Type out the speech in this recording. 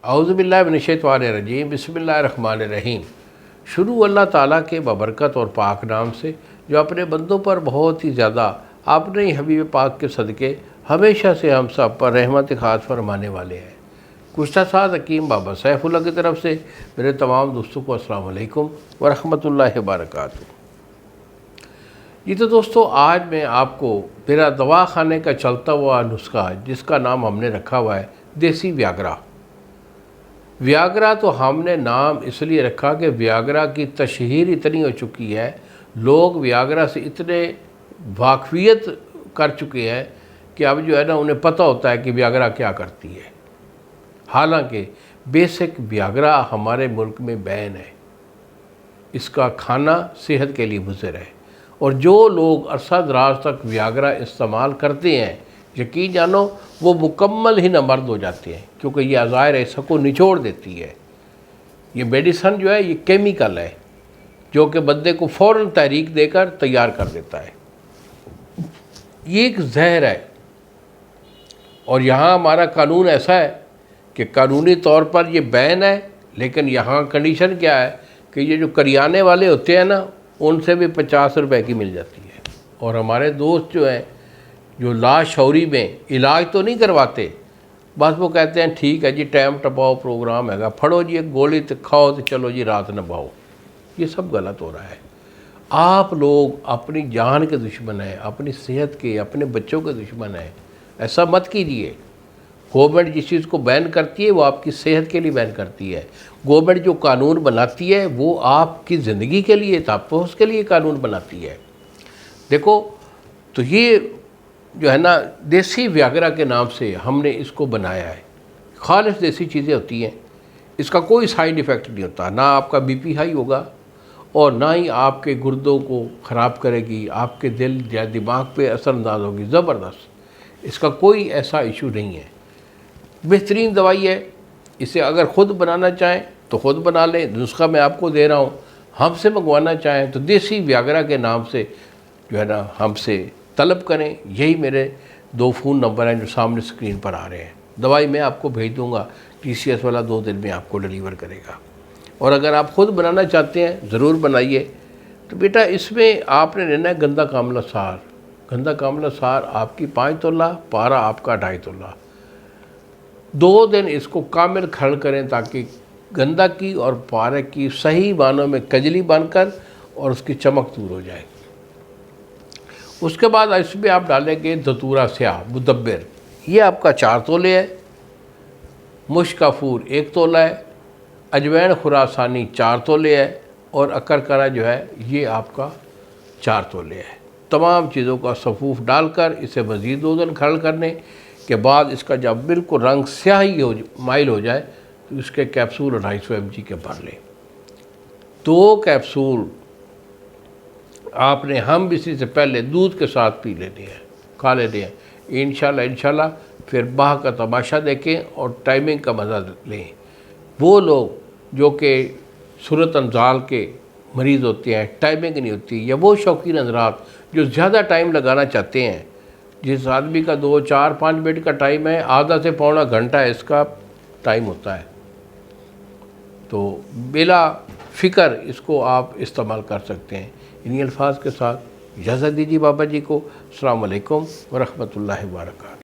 औज़ुबिल्लाहि मिनश्शैतानिर्रजीम बिस्मिल्लाहिर्रहमानिर्रहीम। शुरू अल्लाह ताला के बबरकत और पाक नाम से जो अपने बंदों पर बहुत ही ज़्यादा अपने ही हबीब पाक के सदक़े हमेशा से हम सब पर रहमत ख़ास फरमाने वाले हैं। कुश्ता साद हकीम बाबा सैफुल्लाह की तरफ से मेरे तमाम दोस्तों को अस्सलाम वालेकुम व रहमतुल्लाहि व बरकातुहू। जी तो दोस्तों, आज मैं आपको मेरा दवा खाने का चलता हुआ नुस्खा जिसका नाम हमने रखा हुआ है देसी व्यागरा। व्यागरा तो हमने नाम इसलिए रखा कि व्यागरा की तशहीर इतनी हो चुकी है, लोग व्यागरा से इतने वाकफियत कर चुके हैं कि अब जो है ना उन्हें पता होता है कि व्यागरा क्या करती है। हालांकि बेसिक व्यागरा हमारे मुल्क में बैन है, इसका खाना सेहत के लिए मुज़र है। और जो लोग अरसा दराज तक व्यागरा इस्तेमाल करते हैं, यकीन जानो वो मुकम्मल ही नमर्द हो जाते हैं, क्योंकि ये ज़ाहिर है सबको निचोड़ देती है। ये मेडिसन जो है ये केमिकल है जो कि बंदे को फ़ौरन तहरीक देकर तैयार कर देता है। ये एक जहर है और यहाँ हमारा कानून ऐसा है कि कानूनी तौर पर ये बैन है, लेकिन यहाँ कंडीशन क्या है कि ये जो करियाने वाले होते हैं ना, उनसे भी 50 रुपए की मिल जाती है। और हमारे दोस्त जो हैं जो लाशौरी में इलाज तो नहीं करवाते, बस वो कहते हैं ठीक है जी टाइम टपाओ प्रोग्राम हैगा, फड़ो जी एक गोली तो खाओ तो चलो जी रात नभाओ। ये सब गलत हो रहा है। आप लोग अपनी जान के दुश्मन हैं, अपनी सेहत के, अपने बच्चों के दुश्मन हैं। ऐसा मत कीजिए। गवर्नमेंट जिस चीज़ को बैन करती है वो आपकी सेहत के लिए बैन करती है। गवर्नमेंट जो कानून बनाती है वो आपकी ज़िंदगी के लिए, तहफ़्फ़ुज़ के लिए कानून बनाती है। देखो, तो ये जो है ना देसी व्यागरा के नाम से हमने इसको बनाया है। खालिस देसी चीज़ें होती हैं, इसका कोई साइड इफ़ेक्ट नहीं होता। ना आपका बीपी हाई होगा और ना ही आपके गुर्दों को ख़राब करेगी, आपके दिल या दिमाग पे असरअंदाज होगी। ज़बरदस्त, इसका कोई ऐसा इशू नहीं है। बेहतरीन दवाई है। इसे अगर ख़ुद बनाना चाहें तो ख़ुद बना लें, नुस्खा मैं आपको दे रहा हूँ। हमसे मंगवाना चाहें तो देसी व्यागरा के नाम से जो है ना हमसे तलब करें। यही मेरे 2 फ़ोन नंबर हैं जो सामने स्क्रीन पर आ रहे हैं। दवाई मैं आपको भेज दूँगा, TCS वाला 2 दिन में आपको डिलीवर करेगा। और अगर आप ख़ुद बनाना चाहते हैं ज़रूर बनाइए। तो बेटा इसमें आपने लेना है गंदा कामला सार। गंदा कामला सार आपकी 5 तोला, पारा आपका 2.5 तोला। 2 दिन इसको कामिल खड़ करें ताकि गंदा की और पारे की सही मानों में कजली बनकर और उसकी चमक दूर हो जाए। उसके बाद इसमें आप डालेंगे धतूरा स्याह मुदब्बिर, ये आपका 4 तोले है। मुश्काफूर 1 तोला है। अजवैन खुरासानी 4 तोले है। और अकरकरा जो है ये आपका 4 तोले है। तमाम चीज़ों का सफूफ डालकर इसे मज़ीद 2 दिन खड़ करने के बाद इसका जब बिल्कुल रंग स्याही हो माइल हो जाए तो इसके कैप्सूल 250 mg के भर लें। 2 कैप्सूल आपने हम इसी से पहले दूध के साथ पी लेने हैं, खा लेने हैं। इंशाल्लाह फिर बाह का तमाशा देखें और टाइमिंग का मज़ा लें। वो लोग जो कि सूरत अंजाल के मरीज़ होते हैं, टाइमिंग नहीं होती, या वो शौकीन हज़रात जो ज़्यादा टाइम लगाना चाहते हैं, जिस आदमी का 2, 4, 5 मिनट का टाइम है, आधा से पौना घंटा इसका टाइम होता है, तो बिला फ़िक्र इसको आप इस्तेमाल कर सकते हैं। इन्हीं अल्फाज के साथ इजाज़त दीजिए बाबा जी को। अस्सलाम वालेकुम व रहमतुल्लाहि व बरकातहू।